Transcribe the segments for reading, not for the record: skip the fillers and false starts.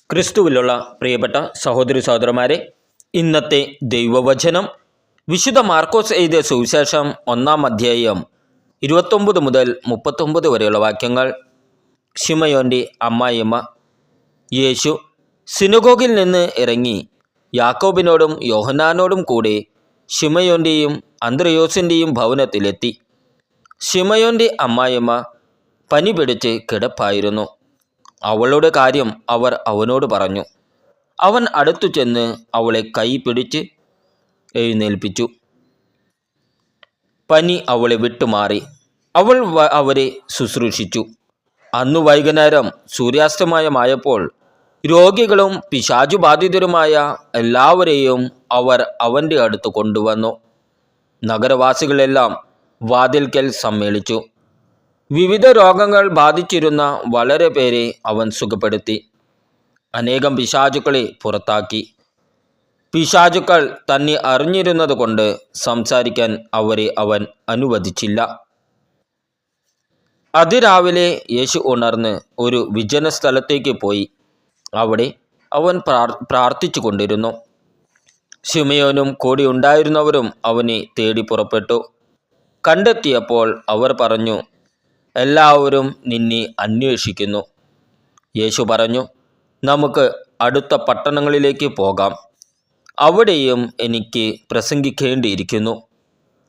ക്രിസ്തുവിലുള്ള പ്രിയപ്പെട്ട സഹോദരി സഹോദരന്മാരെ, ഇന്നത്തെ ദൈവവചനം വിശുദ്ധ മാർക്കോസ് എഴുതിയ സുവിശേഷം 1-ാം അധ്യായം 29 മുതൽ 39 വരെയുള്ള വാക്യങ്ങൾ. ശിമയോൻ്റെ അമ്മായിയമ്മ. യേശു സിനഗോഗിൽ നിന്ന് ഇറങ്ങി യാക്കോബിനോടും യോഹന്നാനോടും കൂടെ ശിമയോൻ്റെയും അന്ത്രയോസിൻ്റെയും ഭവനത്തിലെത്തി. ശിമയോൻ്റെ അമ്മായിയമ്മ പനി പിടിച്ച് കിടപ്പായിരുന്നു. അവളുടെ കാര്യം അവർ അവനോട് പറഞ്ഞു. അവൻ അടുത്തു ചെന്ന് അവളെ കൈ പിടിച്ച് എഴുന്നേൽപ്പിച്ചു. പനി അവളെ വിട്ടുമാറി. അവൾ അവരെ ശുശ്രൂഷിച്ചു. അന്നു വൈകുന്നേരം സൂര്യാസ്തമയമായപ്പോൾ രോഗികളും പിശാചുബാധിതരുമായ എല്ലാവരെയും അവർ അവൻ്റെ അടുത്ത് കൊണ്ടുവന്നു. നഗരവാസികളെല്ലാം വാതിൽക്കൽ സമ്മേളിച്ചു. വിവിധ രോഗങ്ങൾ ബാധിച്ചിരുന്ന വളരെ പേരെ അവൻ സുഖപ്പെടുത്തി. അനേകം പിശാചുക്കളെ പുറത്താക്കി. പിശാചുക്കൾ തന്നെ അറിഞ്ഞിരുന്നത് കൊണ്ട് സംസാരിക്കാൻ അവരെ അവൻ അനുവദിച്ചില്ല. അതിരാവിലെ യേശു ഉണർന്ന് ഒരു വിജന സ്ഥലത്തേക്ക് പോയി. അവിടെ അവൻ പ്രാർത്ഥിച്ചു കൊണ്ടിരുന്നു. ശിമയോനും കൂടി ഉണ്ടായിരുന്നവരും അവനെ തേടി പുറപ്പെട്ടു. കണ്ടെത്തിയപ്പോൾ അവർ പറഞ്ഞു, എല്ലാവരും നിന്നെ അന്വേഷിക്കുന്നു. യേശു പറഞ്ഞു, നമുക്ക് അടുത്ത പട്ടണങ്ങളിലേക്ക് പോകാം. അവിടെയും എനിക്ക് പ്രസംഗിക്കേണ്ടിയിരിക്കുന്നു.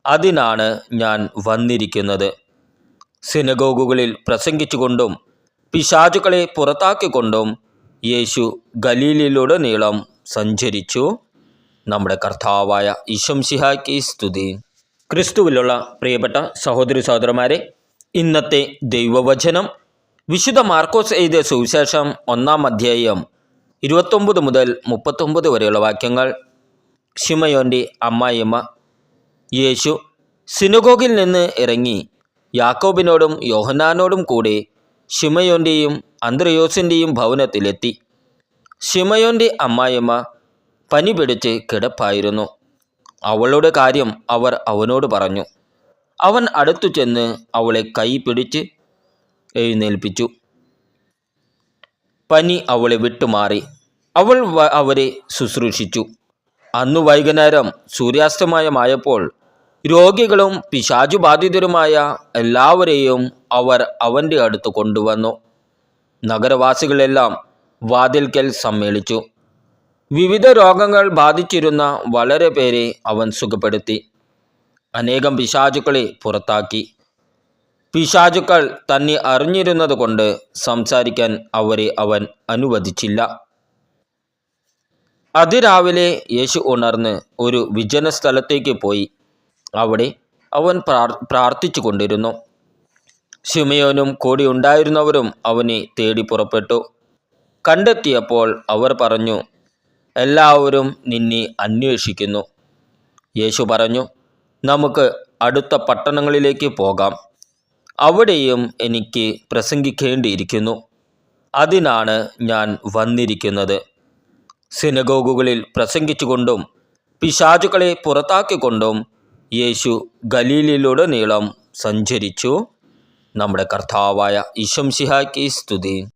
അതിനാണ് ഞാൻ വന്നിരിക്കുന്നത്. സിനഗോഗുകളിൽ പ്രസംഗിച്ചുകൊണ്ടും പിശാചുക്കളെ പുറത്താക്കിക്കൊണ്ടും യേശു ഗലീലയിലുടനീളം സഞ്ചരിച്ചു. നമ്മുടെ കർത്താവായ ഈശോമിശിഹായ്ക്ക് സ്തുതി. ക്രിസ്തുവിലുള്ള പ്രിയപ്പെട്ട സഹോദരി സഹോദരന്മാരെ, ഇന്നത്തെ ദൈവവചനം വിശുദ്ധ മാർക്കോസ് എഴുതിയ സുവിശേഷം 1-ാം അധ്യായം 29 മുതൽ 39 വരെയുള്ള വാക്യങ്ങൾ. ശിമയോൻ്റെ അമ്മായിയമ്മ. യേശു സിനഗോഗിൽ നിന്ന് ഇറങ്ങി യാക്കോബിനോടും യോഹന്നാനോടും കൂടെ ശിമയോൻ്റെയും അന്ത്രയോസിൻ്റെയും ഭവനത്തിലെത്തി. ശിമയോൻ്റെ അമ്മായിയമ്മ പനി പിടിച്ച് കിടപ്പായിരുന്നു. അവളുടെ കാര്യം അവർ അവനോട് പറഞ്ഞു. അവൻ അടുത്തു ചെന്ന് അവളെ കൈ പിടിച്ച് എഴുന്നേൽപ്പിച്ചു. പനി അവളെ വിട്ടുമാറി. അവൾ അവരെ ശുശ്രൂഷിച്ചു. അന്നു വൈകുന്നേരം സൂര്യാസ്തമയമായപ്പോൾ രോഗികളും പിശാചുബാധിതരുമായ എല്ലാവരെയും അവർ അവൻ്റെ അടുത്ത് കൊണ്ടുവന്നു. നഗരവാസികളെല്ലാം വാതിൽക്കൽ സമ്മേളിച്ചു. വിവിധ രോഗങ്ങൾ ബാധിച്ചിരുന്ന വളരെ പേരെ അവൻ സുഖപ്പെടുത്തി. അനേകം പിശാചുക്കളെ പുറത്താക്കി. പിശാചുക്കൾ തന്നെ അറിഞ്ഞിരുന്നത് കൊണ്ട് സംസാരിക്കാൻ അവരെ അവൻ അനുവദിച്ചില്ല. അതിരാവിലെ യേശു ഉണർന്ന് ഒരു വിജന സ്ഥലത്തേക്ക് പോയി. അവിടെ അവൻ പ്രാർത്ഥിച്ചു കൊണ്ടിരുന്നു. ശിമയോനും കൂടി ഉണ്ടായിരുന്നവരും അവനെ തേടി പുറപ്പെട്ടു. കണ്ടെത്തിയപ്പോൾ അവർ പറഞ്ഞു, എല്ലാവരും നിന്നെ അന്വേഷിക്കുന്നു. യേശു പറഞ്ഞു, നമുക്ക് അടുത്ത പട്ടണങ്ങളിലേക്ക് പോകാം. അവിടെയും എനിക്ക് പ്രസംഗിക്കേണ്ടിയിരിക്കുന്നു. അതിനാണ് ഞാൻ വന്നിരിക്കുന്നത്. സിനഗോഗുകളിൽ പ്രസംഗിച്ചുകൊണ്ടും പിശാചുക്കളെ പുറത്താക്കിക്കൊണ്ടും യേശു ഗലീലയിലുടനീളം സഞ്ചരിച്ചു. നമ്മുടെ കർത്താവായ ഈശോമിശിഹായ്ക്ക് സ്തുതി.